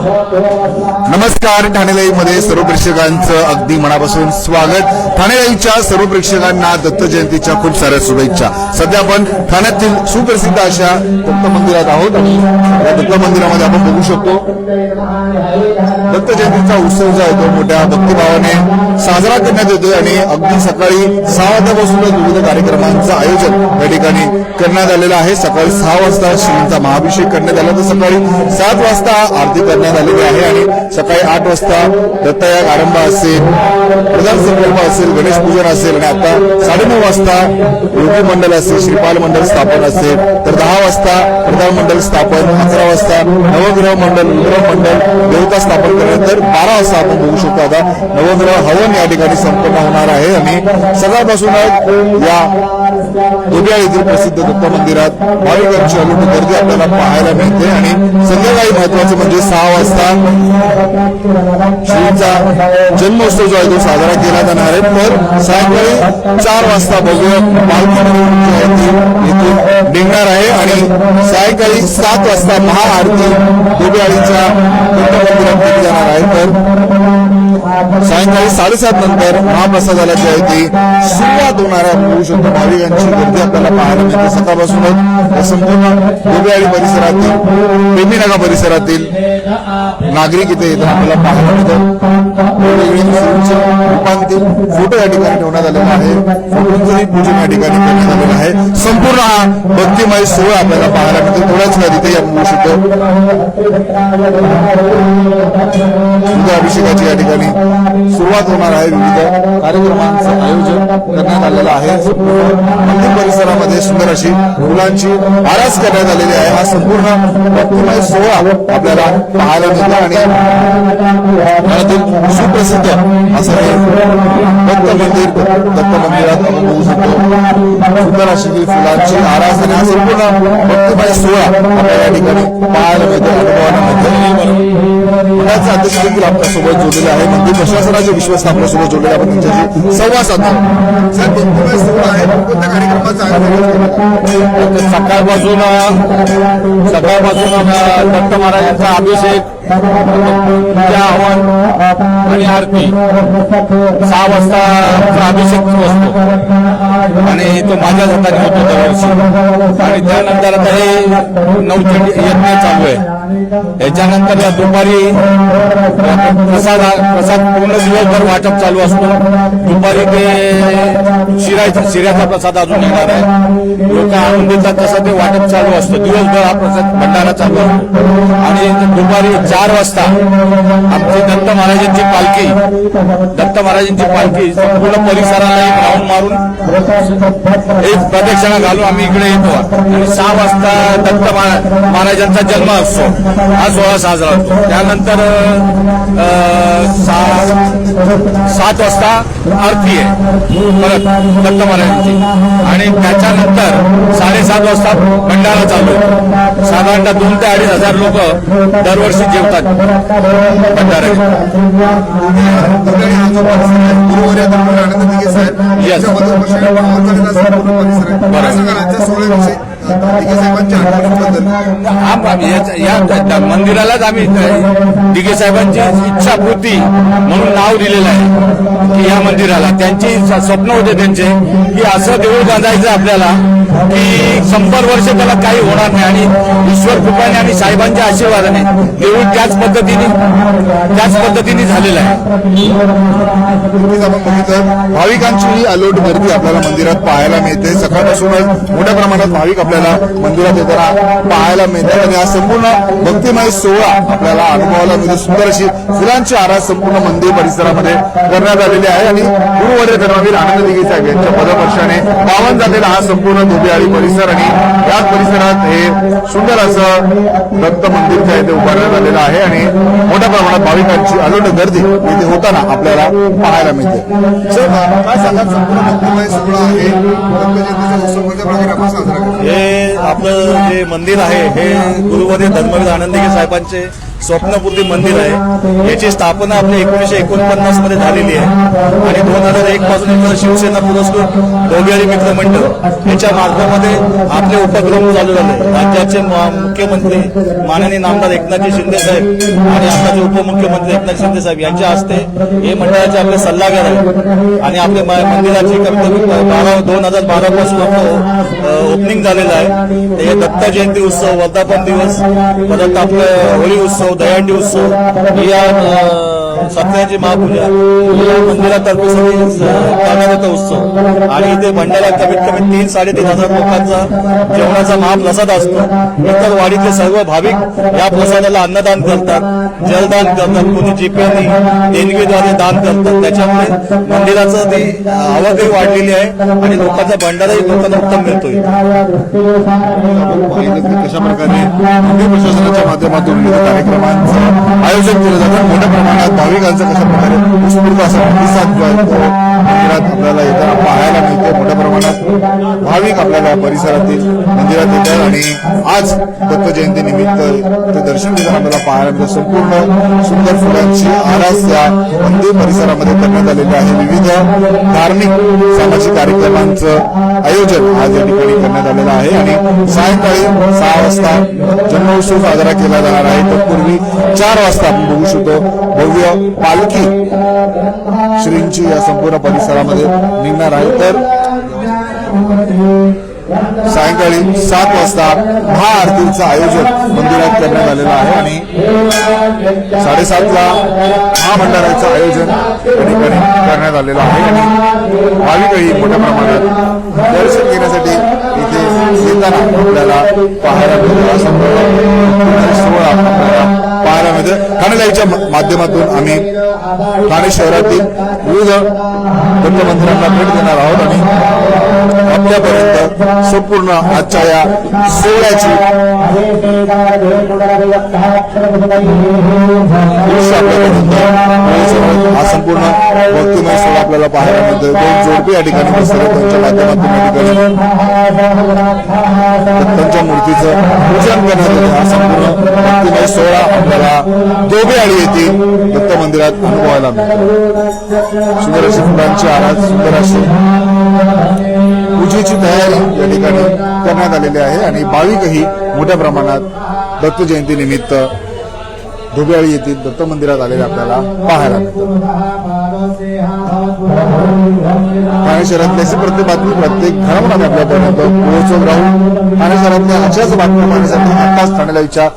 नमस्कार. ठाणे लाईव्ह मध्ये सर्व प्रेक्षकांचं अगदी मनापासून स्वागत. ठाणे लाईव्हच्या सर्व प्रेक्षकांना दत्त जयंतीच्या खूप साऱ्या शुभेच्छा. सध्या आपण ठाण्यातील सुप्रसिद्ध अशा दत्त मंदिरात आहोत आणि या दत्त मंदिरामध्ये आपण बघू शकतो दत्त जयंतीचा उत्सव जो आहे तो मोठ्या भक्तिभावाने साजरा करण्यात येतोय आणि अगदी सकाळी 6 वाजतापासूनच विविध कार्यक्रमांचं आयोजन या ठिकाणी करण्यात आलेलं आहे. सकाळी 6 वाजता श्रींचा महाअभिषेक करण्यात आला तर सकाळी 7 वाजता आरती करण्यात आलेली आहे आणि सकाळी 8 वाजता दत्तयाग आरंभ असेल, प्रधान संकल्प असेल, गणेश पूजन असेल आणि आता 9:30 वाजता योगी मंडळ असेल, श्रीपाल मंडळ स्थापन असेल तर 10 वाजता प्रधान मंडळ स्थापन, 11 वाजता नवग्रह मंडळ, रुद्र मंडळ, देवता स्थापन करण्यात तर 12 वाजता आपण बघू शकतो आता नवग्रह हवन या ठिकाणी संपन्न होणार आहे आणि सकाळपासूनच या दुबिया येथील प्रसिद्ध दत्त मंदिरात भाविकांची अलोट गर्दी आपल्याला पाहायला मिळते आणि संध्याकाळी महत्वाचं म्हणजे 6 वाजता श्रींचा जन्मोत्सव जो आहे तो साजरा केला जाणार आहे. तर सायंकाळी 4 वाजता भव्य पालखी मिरवणूक जी आहे ती इथून निघणार आहे आणि सायंकाळी 7 वाजता महाआरती दुबियाळीच्या दत्त मंदिरात केली जाणार आहे. तर सायंकाळी 7:30 नंतर महाप्रसादाला जी आहे ती सुरुवात होणार आहे. बघू शकतो भाविकांची गर्दी आपल्याला पाहायला मिळते. सकाळपासूनच संपूर्ण दुबियाळी परिसरातील, बेमीनागा परिसरातील नागरिक इथे येतात आपल्याला पाहायला मिळतात. रूपांतील फोटो या ठिकाणी ठेवण्यात आलेला आहे. फोटोंचंही पूजन या ठिकाणी करण्यात आलेलं आहे. संपूर्ण हा भक्तिमय सोहळा आपल्याला पाहायला मिळतो. थोड्याच वेळा तिथे या बघू शकतो अभिषेकाची या ठिकाणी सुरुवात होणार आहे. विविध कार्यक्रमांचं आयोजन करण्यात आलेलं आहे. मंदिर परिसरामध्ये सुंदर अशी फुलांची आरास करण्यात आलेली आहे. हा संपूर्ण भक्तिमय सोहळा आपल्याला पाहायला मिळतो आणि ठाण्यातील सुप्रसिद्ध असं हे दत्त मंदिरात आपण बघू शकतो सुंदर अशी फुलांची आरास आणि हा संपूर्ण भक्तिमय सोहळा आपल्याला या ठिकाणी पाहायला मिळतो, अनुभवायला मिळतो. मंडळाचे अध्यक्ष देखील आपल्यासोबत जोडलेले आहे. मंदिर प्रशासनाचे विश्वस्त आपल्यासोबत जोडलेले आपण त्यांच्याशी संवाद साधतो. कोणत्या कार्यक्रमाचं आयोजन सकाळपासून दत्त महाराजांचा अभिषेक, हवन आणि आरती 6 वाजता अभिषेक असतो आणि तो माझ्याच हाताने होतो दरवर्षी आणि त्यानंतर आता हे 9 यज्ञ चालू आहे. याच्यानंतर दुपारी प्रसाद पूर्ण दिवसभर वाटप चालू असतो. दुपारी ते शिऱ्याचा प्रसाद अजून येणार आहे. लोक आणून देतात तसं ते वाटप चालू असतं. दिवसभर हा प्रसाद भंडारा चालू असतो आणि दुपारी 4 वाजता आमची दत्त महाराजांची पालखी संपूर्ण परिसराला एक राऊंड मारून एक प्रदक्षिणा घालून आम्ही इकडे येतो आणि 6 वाजता दत्त महाराजांचा जन्म असतो. हा सोहळा साजरा होतो. त्यानंतर 7 वाजता आरती आहे परत दत्त महाराजांची आणि त्याच्यानंतर 7:30 वाजता भंडारा चालू आहे. साधारणतः 2,000 ते 2,500 लोक दरवर्षी जेवतात भंडारा. या मंदिरालाच आम्ही दिघे साहेबांची इच्छापूर्ती म्हणून नाव दिलेलं आहे की या मंदिराला त्यांची स्वप्न होते त्यांचे की असं देऊळ बांधायचं आपल्याला की 100 वर्ष त्याला काही होणार नाही आणि ईश्वर कृपेने आणि साहेबांच्या आशीर्वादाने देऊळ त्याच पद्धतीने झालेलं आहे. आपण बघितलं भाविकांची ही अलोट गर्दी आपल्याला मंदिरात पाहायला मिळते. सकाळपासूनच मोठ्या प्रमाणात भाविक आपल्याला मंदिरात येताना पाहायला मिळतात आणि हा संपूर्ण भक्तिमय सोहळा आपल्याला अनुभवायला मिळते. सुंदर अशी फुलांची आरास संपूर्ण मंदिर परिसरामध्ये करण्यात आलेली आहे आणि गुरुवर्य धर्मवीर आनंद दिघे साहेब यांच्या पदस्पर्शाने पावन झालेला हा संपूर्ण दुबियाळी परिसर आणि याच परिसरात हे सुंदर असं दत्त मंदिर जे आहे ते उभारण्यात आलेलं आहे आणि मोठ्या प्रमाणात भाविकांची अलोट गर्दी इथे होताना आपल्याला पाहायला मिळते. हे आपलं जे मंदिर आहे हे गुरुवर्य धर्मवीर आनंद दिघे साहेबांचे स्वप्नपूर्ती मंदिर आहे. याची स्थापना आपल्या 1949 मध्ये झालेली आहे आणि 2001 पासून इथं शिवसेना पुरस्कृत डोबियाळी मित्र मंडळ याच्या मार्फतमध्ये आपले उपक्रम चालू झाले. राज्याचे मुख्यमंत्री माननीय नामदार एकनाथजी शिंदे साहेब आणि आताचे उपमुख्यमंत्री एकनाथ शिंदे साहेब यांच्या हस्ते हे मंडळाचे आपले सल्लागार आहेत आणि आपल्या मंदिराची कमीत कमी 2012 पासून ओपनिंग झालेलं आहे. हे दत्त जयंती उत्सव, वर्धापन दिवस, परत आपलं होळी उत्सव, दहीहंडी उत्सव, या सत्याची महापूजा या मंदिरातर्फे करण्यात येतो उत्सव आणि इथे मंडळात कमीत कमी 3-3.5 लोकांचा जेवणाचा महाप्रसाद असतो. इतर वाडीतले सर्व भाविक या प्रसादाला अन्नदान करतात, जलदान करतात, कोणी जीपेनी देणगीद्वारे दान करतात. त्याच्यामुळे मंदिराचं ती आवकही वाढलेली आहे आणि लोकांचा भंडाराही लोकांना उत्तम मिळतोय. कशा प्रकारे मंदिर प्रशासनाच्या माध्यमातून विविध कार्यक्रमांचं आयोजन केलं जातं. मोठ्या प्रमाणात भाविकांचा कशा प्रकारे उत्स्फूर्त असा प्रतिसाद जो आहे तो मंदिरात आपल्याला येताना पाहायला मिळतो. मोठ्या प्रमाणात भाविक आपल्याला परिसरातील मंदिरात येतात आणि आज दत्त जयंती निमित्त ते दर्शन घेताना आपल्याला पाहायला मिळतं. संपूर्ण सुंदर फुलांची आरास या मंदिर परिसरामध्ये करण्यात आलेली आहे. विविध धार्मिक सामाजिक कार्यक्रमांचं आयोजन आज या ठिकाणी करण्यात आलेलं आहे आणि सायंकाळी 6 वाजता जन्मोत्सव साजरा केला जाणार आहे. तत्पूर्वी 4 वाजता आपण बघू शकतो भव्य पालखी श्रींची या संपूर्ण परिसरामध्ये निघणार आहे. तर सायंकाळी 7 वाजता महाआरतीचं आयोजन मंदिरात करण्यात आलेलं आहे आणि 7:30ला महामंडळाचं आयोजन या ठिकाणी करण्यात आलेलं आहे आणि भाविकही मोठ्या प्रमाणात दर्शन घेण्यासाठी इथे येताना आपल्याला पाहायला मिळतो. हा संपूर्ण सोहळा आपल्याला पाहायला मिळते. ठाणे लाईव्हच्या माध्यमातून आम्ही ठाणे शहरातील विविध दत्त मंदिरांना भेट देणार आहोत आणि आपल्यापर्यंत संपूर्ण आजच्या या सोहळ्याची हा संपूर्ण भक्तिमय सोहळा आपल्याला पाहायला मिळतो. 2 जोडपे या ठिकाणी बसले त्यांच्या माध्यमातून या ठिकाणी दत्तांच्या मूर्तीचं पूजन करण्यात येतं. हा संपूर्ण भक्तिमय सोहळा आपल्याला डोबियाळी येथील दत्त मंदिरात अनुभवायला मिळतो. सुंदर अशी फुलांची आरास, सुंदर अशी पूजेची तयारी या ठिकाणी करण्यात आलेली आहे आणि भाविकही मोठ्या प्रमाणात दत्त जयंती निमित्त डोबियाळी येथील दत्त मंदिरात आलेले आपल्याला पाहायला मिळतं. ठाणे शहरातली अशी प्रत्येक बातमी, प्रत्येक घडामोडी आपल्यापर्यंत पोहोचवत राहू. ठाणे शहरातल्या अशाच बातम्या पाहण्यासाठी आताच ठाणे लाईव्हच्या